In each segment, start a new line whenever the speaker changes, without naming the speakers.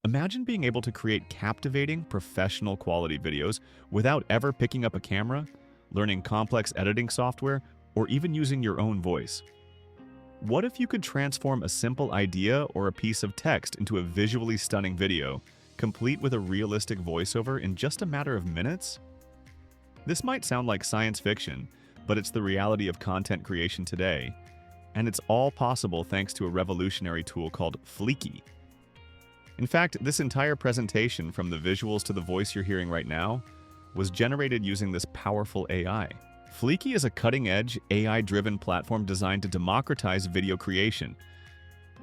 Imagine being able to create captivating, professional quality videos without ever picking up a camera, learning complex editing software, or even using your own voice. What if you could transform a simple idea or a piece of text into a visually stunning video, complete with a realistic voiceover in just a matter of minutes? This might sound like science fiction, but it's the reality of content creation today, and it's all possible thanks to a revolutionary tool called Fliki. In fact, this entire presentation, from the visuals to the voice you're hearing right now, was generated using this powerful AI. Fliki is a cutting-edge, AI-driven platform designed to democratize video creation.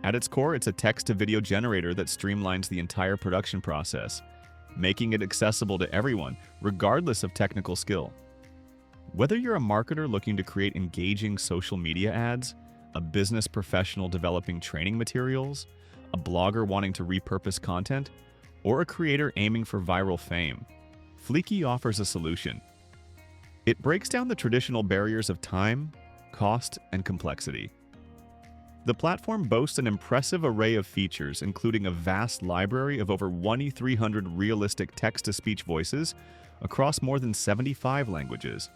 At its core, it's a text-to-video generator that streamlines the entire production process, making it accessible to everyone, regardless of technical skill. Whether you're a marketer looking to create engaging social media ads, a business professional developing training materials, a blogger wanting to repurpose content, or a creator aiming for viral fame, Fliki offers a solution. It breaks down the traditional barriers of time, cost, and complexity. The platform boasts an impressive array of features, including a vast library of over 2,300 realistic text-to-speech voices across more than 75 languages.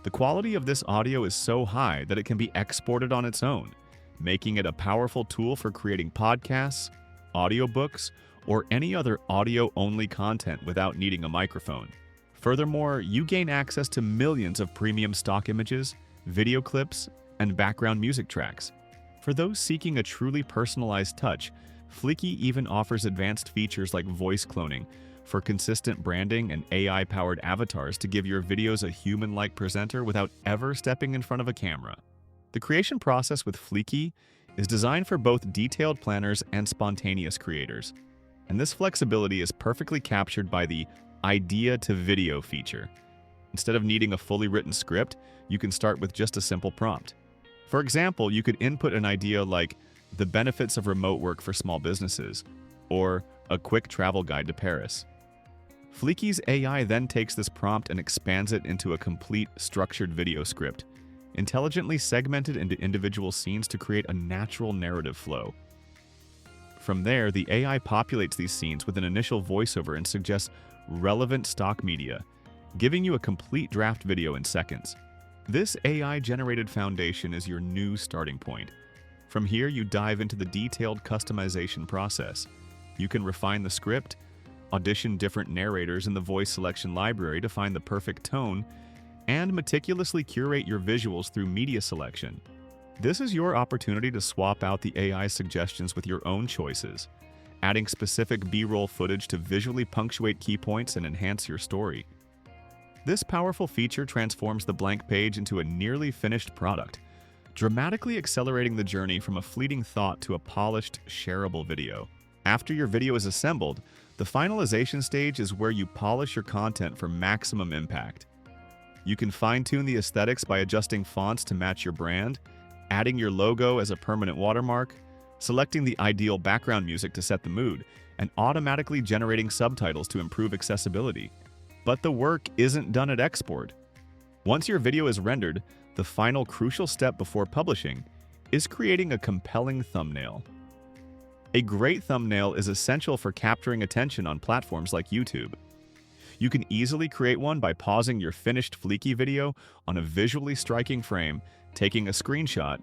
The quality of this audio is so high that it can be exported on its own, making it a powerful tool for creating podcasts, audiobooks, or any other audio-only content without needing a microphone. Furthermore, you gain access to millions of premium stock images, video clips, and background music tracks. For those seeking a truly personalized touch, Fliki even offers advanced features like voice cloning for consistent branding and AI-powered avatars to give your videos a human-like presenter without ever stepping in front of a camera. The creation process with Fliki is designed for both detailed planners and spontaneous creators, and this flexibility is perfectly captured by the idea-to-video feature. Instead of needing a fully written script, you can start with just a simple prompt. For example, you could input an idea like the benefits of remote work for small businesses, or a quick travel guide to Paris. Fliki's AI then takes this prompt and expands it into a complete, structured video script, intelligently segmented into individual scenes to create a natural narrative flow. From there, the AI populates these scenes with an initial voiceover and suggests relevant stock media, giving you a complete draft video in seconds. This AI-generated foundation is your new starting point. From here, you dive into the detailed customization process. You can refine the script, audition different narrators in the voice selection library to find the perfect tone, and meticulously curate your visuals through media selection. This is your opportunity to swap out the AI suggestions with your own choices, adding specific B-roll footage to visually punctuate key points and enhance your story. This powerful feature transforms the blank page into a nearly finished product, dramatically accelerating the journey from a fleeting thought to a polished, shareable video. After your video is assembled, the finalization stage is where you polish your content for maximum impact. You can fine-tune the aesthetics by adjusting fonts to match your brand, adding your logo as a permanent watermark, selecting the ideal background music to set the mood, and automatically generating subtitles to improve accessibility. But the work isn't done at export. Once your video is rendered, the final crucial step before publishing is creating a compelling thumbnail. A great thumbnail is essential for capturing attention on platforms like YouTube. You can easily create one by pausing your finished Fliki video on a visually striking frame, taking a screenshot,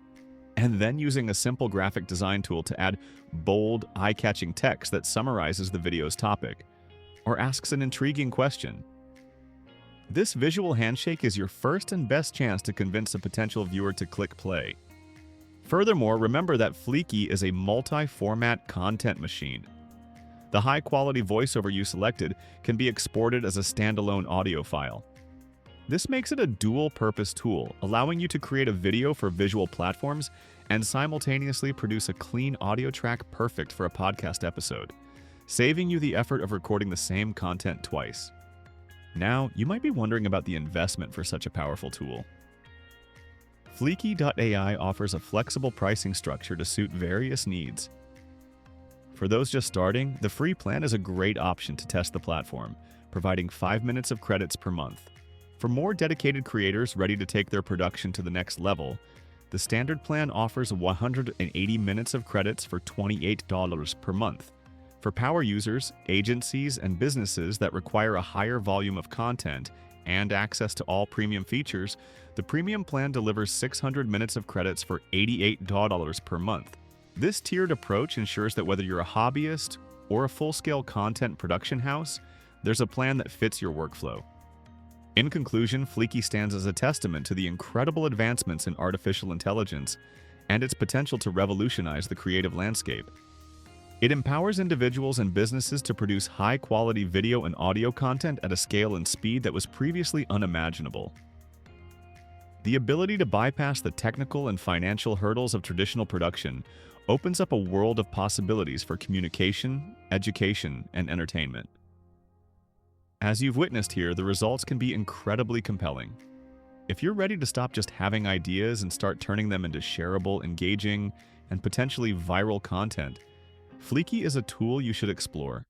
and then using a simple graphic design tool to add bold, eye-catching text that summarizes the video's topic or asks an intriguing question. This visual handshake is your first and best chance to convince a potential viewer to click play. Furthermore, remember that Fliki is a multi-format content machine. The high-quality voiceover you selected can be exported as a standalone audio file. This makes it a dual-purpose tool, allowing you to create a video for visual platforms and simultaneously produce a clean audio track perfect for a podcast episode, saving you the effort of recording the same content twice. Now, you might be wondering about the investment for such a powerful tool. Fliki.ai offers a flexible pricing structure to suit various needs. For those just starting, the free plan is a great option to test the platform, providing 5 minutes of credits per month. For more dedicated creators ready to take their production to the next level, the standard plan offers 180 minutes of credits for $28 per month. For power users, agencies, and businesses that require a higher volume of content and access to all premium features, the premium plan delivers 600 minutes of credits for $88 per month. This tiered approach ensures that whether you're a hobbyist or a full-scale content production house, there's a plan that fits your workflow. In conclusion, Fliki stands as a testament to the incredible advancements in artificial intelligence and its potential to revolutionize the creative landscape. It empowers individuals and businesses to produce high-quality video and audio content at a scale and speed that was previously unimaginable. The ability to bypass the technical and financial hurdles of traditional production opens up a world of possibilities for communication, education, and entertainment. As you've witnessed here, the results can be incredibly compelling. If you're ready to stop just having ideas and start turning them into shareable, engaging, and potentially viral content, Fliki is a tool you should explore.